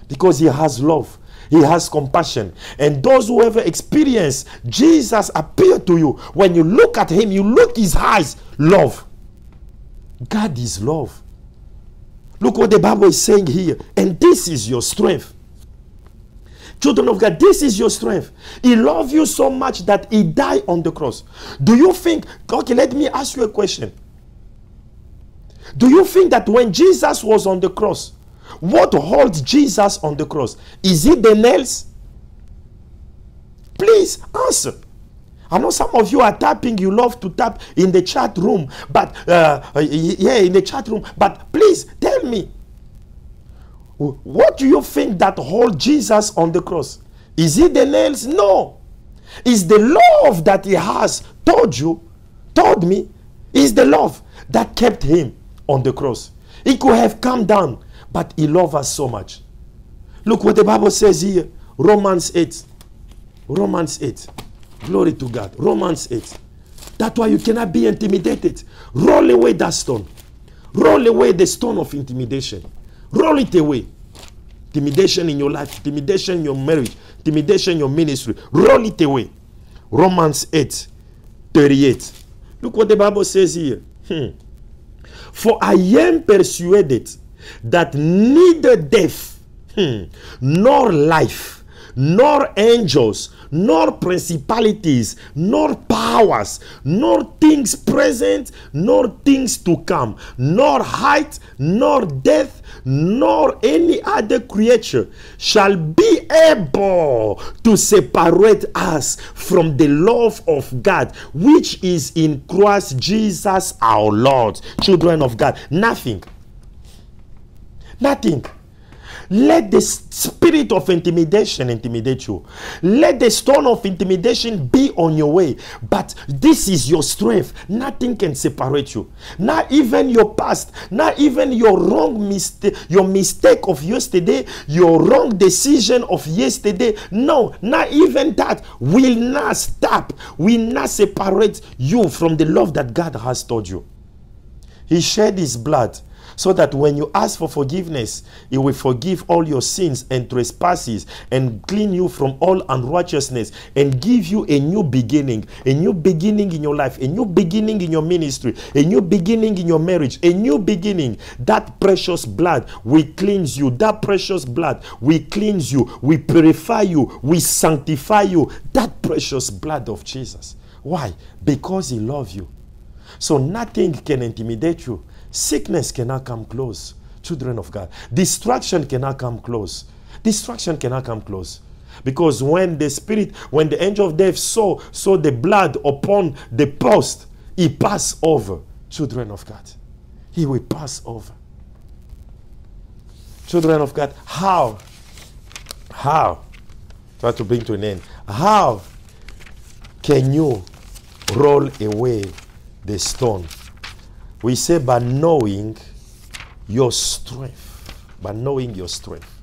S1: Because he has love. He has compassion. And those who ever experience Jesus appear to you, when you look at him, you look his eyes, love. God is love. Look what the Bible is saying here. And this is your strength. Children of God, this is your strength. He loved you so much that he died on the cross. Do you think, okay, let me ask you a question. Do you think that when Jesus was on the cross, what holds Jesus on the cross? Is it the nails? Please answer. I know some of you are tapping. You love to tap in the chat room. But, in the chat room. But please tell me. What do you think that holds Jesus on the cross? Is it the nails? No. It's the love that he has told me. Is the love that kept him on the cross. He could have come down, but he loved us so much. Look what the Bible says here. Romans 8. Romans 8. Glory to God. Romans 8. That's why you cannot be intimidated. Roll away that stone. Roll away the stone of intimidation. Roll it away. Intimidation in your life, intimidation in your marriage, intimidation in your ministry. Roll it away. Romans 8:38. Look what the Bible says here. For I am persuaded that neither death, nor life, nor angels, nor principalities, nor powers, nor things present, nor things to come, nor height, nor depth, nor any other creature shall be able to separate us from the love of God, which is in Christ Jesus our Lord. Children of God, nothing. Nothing. Let the spirit of intimidation intimidate you. Let the stone of intimidation be on your way. But this is your strength. Nothing can separate you. Not even your past. Not even your wrong mistake. Your mistake of yesterday. Your wrong decision of yesterday. No, not even that will not stop. Will not separate you from the love that God has taught you. He shed his blood so that when you ask for forgiveness, he will forgive all your sins and trespasses and clean you from all unrighteousness and give you a new beginning in your life, a new beginning in your ministry, a new beginning in your marriage, a new beginning. That precious blood will cleanse you. That precious blood will cleanse you, will purify you, will sanctify you. That precious blood of Jesus. Why? Because he loves you. So nothing can intimidate you. Sickness cannot come close. Children of God. Destruction cannot come close. Destruction cannot come close. Because when the angel of death saw the blood upon the post, he passed over. Children of God. He will pass over. Children of God. How? Try to bring to an end. How can you roll away the stone? We say by knowing your strength. By knowing your strength.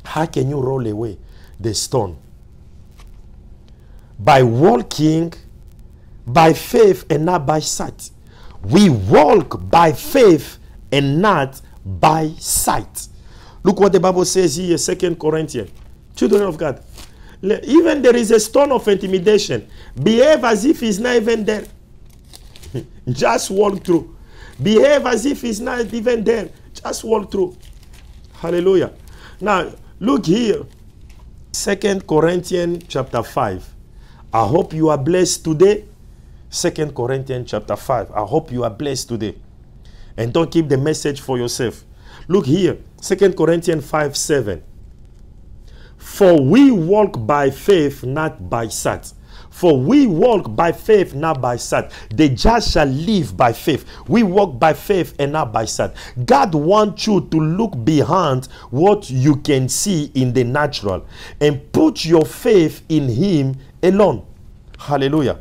S1: How can you roll away the stone? By walking by faith and not by sight. We walk by faith and not by sight. Look what the Bible says here, 2 Corinthians. Children of God. Even there is a stone of intimidation. Behave as if it's not even there. Just walk through. Behave as if it's not even there. Just walk through. Hallelujah. Now, look here. 2 Corinthians chapter 5. I hope you are blessed today. 2 Corinthians chapter 5. I hope you are blessed today. And don't keep the message for yourself. Look here. 2 Corinthians 5:7. For we walk by faith, not by sight. For we walk by faith, not by sight. The just shall live by faith. We walk by faith and not by sight. God wants you to look behind what you can see in the natural and put your faith in him alone. Hallelujah.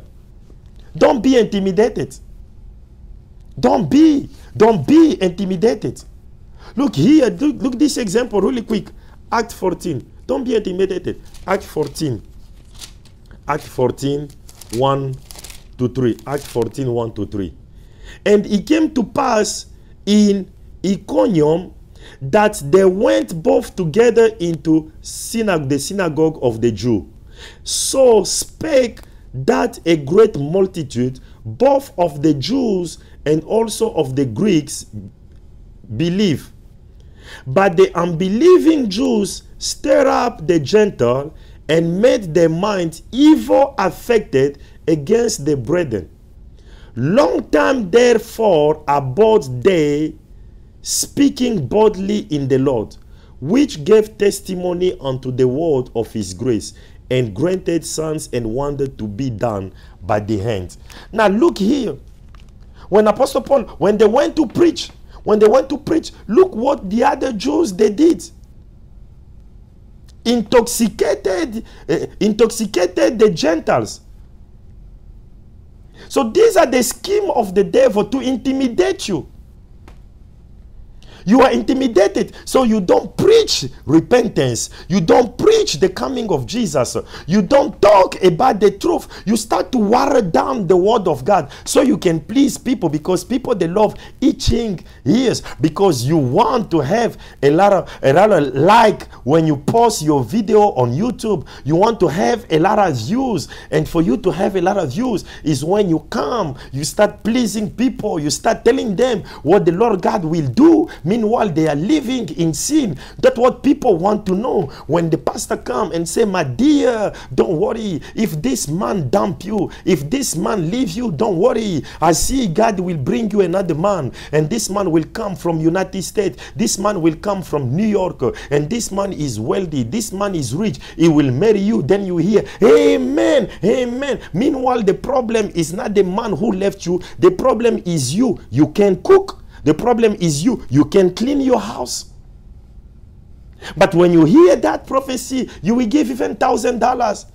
S1: Don't be intimidated. Don't be intimidated. Look here. Look this example really quick. Act 14. Don't be intimidated. Act 14. Act 14, 1 to 3. Act 14, 1 to 3. And it came to pass in Iconium that they went both together into the synagogue of the Jews. So spake that a great multitude, both of the Jews and also of the Greeks, believe. But the unbelieving Jews stir up the Gentile and made their minds evil affected against the brethren. Long time therefore abode they, speaking boldly in the Lord, which gave testimony unto the word of his grace, and granted signs and wonders to be done by the hand. Now look here. When Apostle Paul, when they went to preach, look what the other Jews they did. Intoxicated the Gentiles. So these are the scheme of the devil to intimidate you. You are intimidated. So you don't preach repentance. You don't preach the coming of Jesus. You don't talk about the truth. You start to water down the word of God so you can please people, because people, they love itching ears, because you want to have a lot of like when you post your video on YouTube. You want to have a lot of views, and for you to have a lot of views is when you come, you start pleasing people, you start telling them what the Lord God will do. Meanwhile, they are living in sin. That's what people want to know. When the pastor come and say, my dear, don't worry. If this man dump you, if this man leave you, don't worry. I see God will bring you another man, and this man will come from United States. This man will come from New York, and this man is wealthy. This man is rich. He will marry you. Then you hear, amen, amen. Meanwhile, the problem is not the man who left you. The problem is you. You can cook. The problem is you. You can clean your house. But when you hear that prophecy, you will give even $1,000.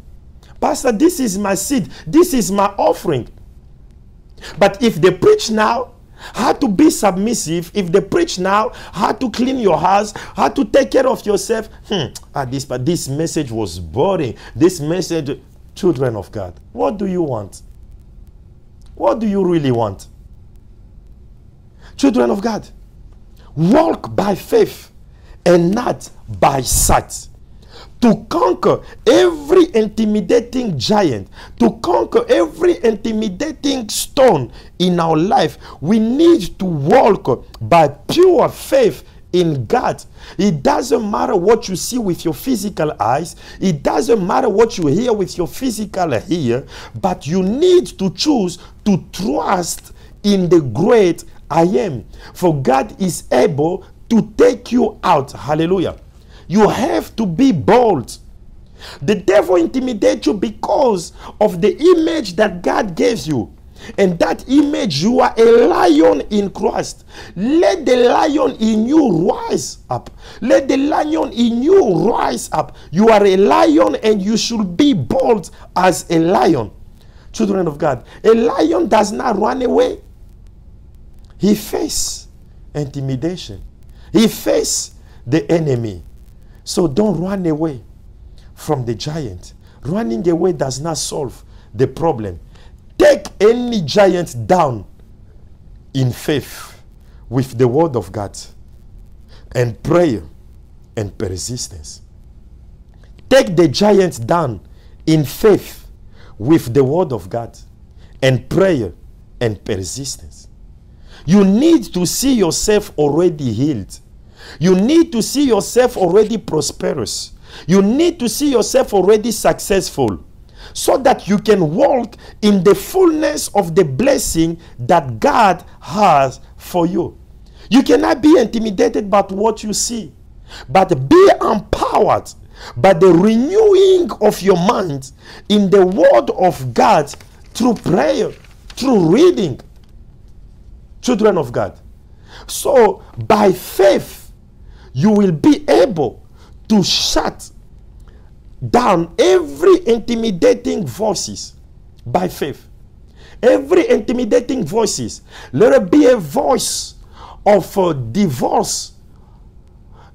S1: Pastor, this is my seed. This is my offering. But if they preach now how to be submissive, if they preach now how to clean your house, how to take care of yourself, but this message was boring. This message, children of God, what do you want? What do you really want? Children of God, walk by faith and not by sight. To conquer every intimidating giant, to conquer every intimidating stone in our life, we need to walk by pure faith in God. It doesn't matter what you see with your physical eyes. It doesn't matter what you hear with your physical ear. But you need to choose to trust in the great I am. For God is able to take you out. Hallelujah. You have to be bold. The devil intimidates you because of the image that God gave you. And that image, you are a lion in Christ. Let the lion in you rise up. Let the lion in you rise up. You are a lion and you should be bold as a lion. Children of God, a lion does not run away. He faces intimidation. He faces the enemy. So don't run away from the giant. Running away does not solve the problem. Take any giant down in faith with the word of God and prayer and persistence. Take the giant down in faith with the word of God and prayer and persistence. You need to see yourself already healed. You need to see yourself already prosperous. You need to see yourself already successful, so that you can walk in the fullness of the blessing that God has for you. You cannot be intimidated by what you see, but be empowered by the renewing of your mind in the word of God through prayer, through reading. Children of God. So by faith, you will be able to shut down every intimidating voices by faith. Every intimidating voices. Let it be a voice of divorce.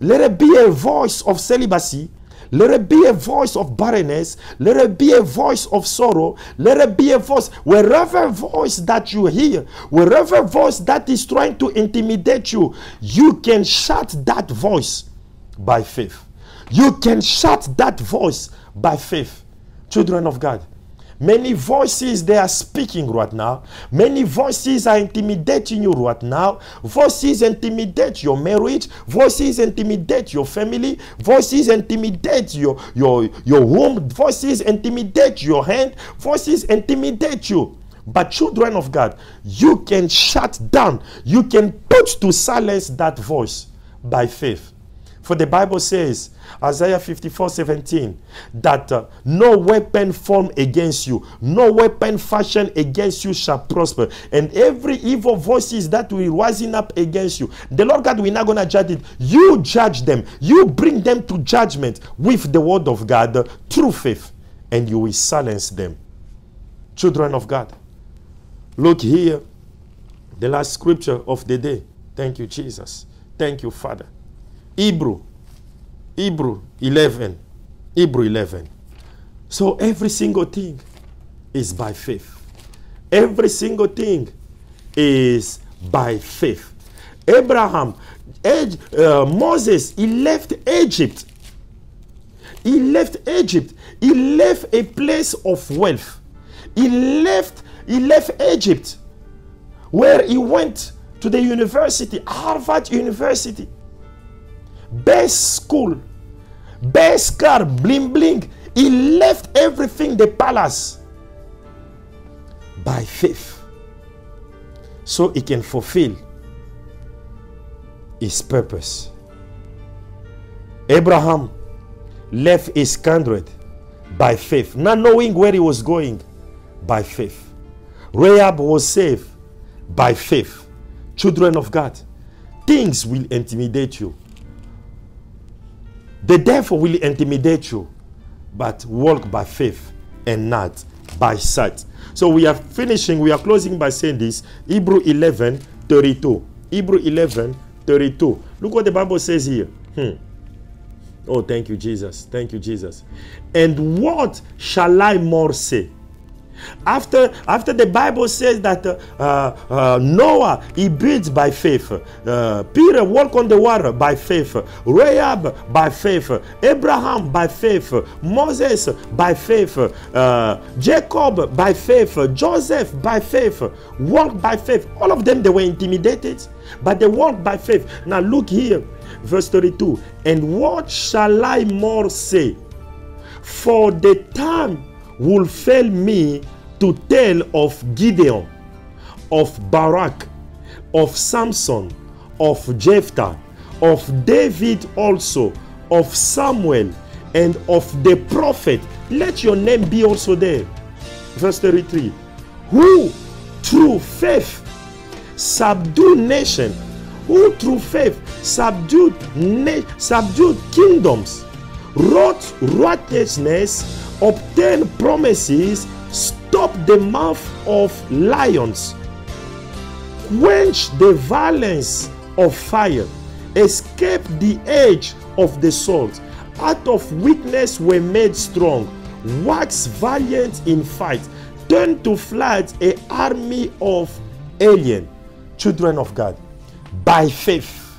S1: Let it be a voice of celibacy. Let it be a voice of barrenness. Let it be a voice of sorrow. Let it be a voice, wherever voice that you hear, wherever voice that is trying to intimidate you, you can shut that voice by faith. You can shut that voice by faith. Children of God, many voices they are speaking right now. Many voices are intimidating you right now. Voices intimidate your marriage. Voices intimidate your family. Voices intimidate your home. Voices intimidate your hand. Voices intimidate you. But children of God, you can shut down. You can put to silence that voice by faith. For the Bible says, Isaiah 54:17, that no weapon formed against you, no weapon fashioned against you shall prosper. And every evil voices that will rising up against you, the Lord God will not going to judge it. You judge them. You bring them to judgment with the word of God through faith, and you will silence them. Children of God, look here, the last scripture of the day. Thank you, Jesus. Thank you, Father. Hebrew 11. Hebrew 11. So every single thing is by faith. Every single thing is by faith. Abraham, Moses, he left Egypt. He left Egypt. He left a place of wealth. He left Egypt, where he went to the university, Harvard University. Best school, best car, bling bling. He left everything, the palace, by faith, so he can fulfill his purpose. Abraham left his kindred by faith, not knowing where he was going, by faith. Rahab was saved by faith. Children of God, things will intimidate you. The devil will intimidate you, but walk by faith and not by sight. So we are finishing, we are closing by saying this. Hebrew 11:32. Hebrew 11:32. Look what the Bible says here. Oh, thank you, Jesus. Thank you, Jesus. And what shall I more say? After the Bible says that Noah, he built by faith. Peter walked on the water by faith. Rahab by faith. Abraham by faith. Moses by faith. Jacob by faith. Joseph by faith. Walked by faith. All of them, they were intimidated, but they walked by faith. Now look here, verse 32. And what shall I more say? For the time will fail me to tell of Gideon, of Barak, of Samson, of Jephthah, of David also, of Samuel, and of the prophet. Let your name be also there. Verse 33. Who through faith subdued nation, who through faith subdued kingdoms, wrought righteousness, obtain promises, stop the mouth of lions, quench the violence of fire, escape the edge of the sword, out of weakness were made strong, wax valiant in fight, turn to flight an army of alien. Children of God, by faith,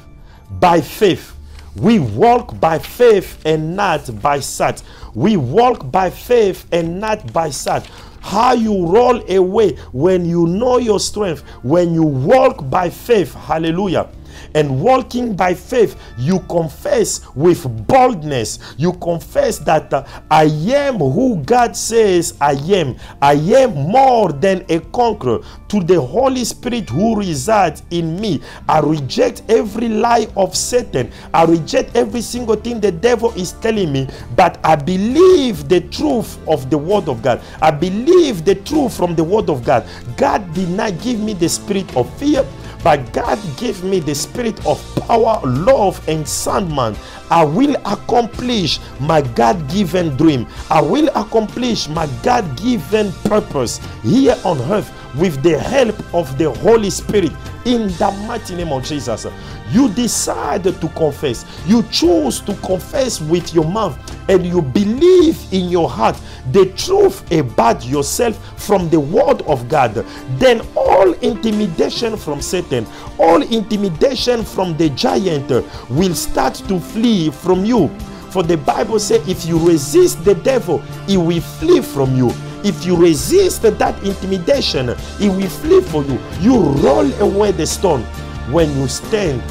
S1: we walk by faith and not by sight. We walk by faith and not by sight. How you roll away when you know your strength, when you walk by faith. Hallelujah. And walking by faith, you confess with boldness. You confess that I am who God says I am. I am more than a conqueror. To the Holy Spirit who resides in me, I reject every lie of Satan. I reject every single thing the devil is telling me, but I believe the truth of the word of God. I believe the truth from the word of God. God did not give me the spirit of fear, but God gave me the spirit of power, love, and sound mind. I will accomplish my God-given dream. I will accomplish my God-given purpose here on earth with the help of the Holy Spirit. In the mighty name of Jesus, you decide to confess. You choose to confess with your mouth, and you believe in your heart the truth about yourself from the word of God. Then all intimidation from Satan, all intimidation from the giant will start to flee from you. For the Bible says, if you resist the devil, he will flee from you. If you resist that intimidation, he will flee from you. You roll away the stone when you stand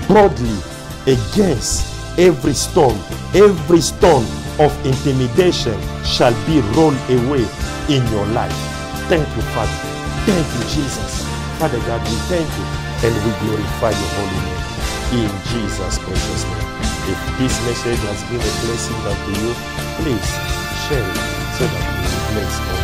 S1: broadly against every stone. Every stone of intimidation shall be rolled away in your life. Thank you, Father. Thank you, Jesus. Father God, we thank you and we glorify your holy name. In Jesus' precious name. If this message has been a blessing unto you, please share it so that you will be blessed.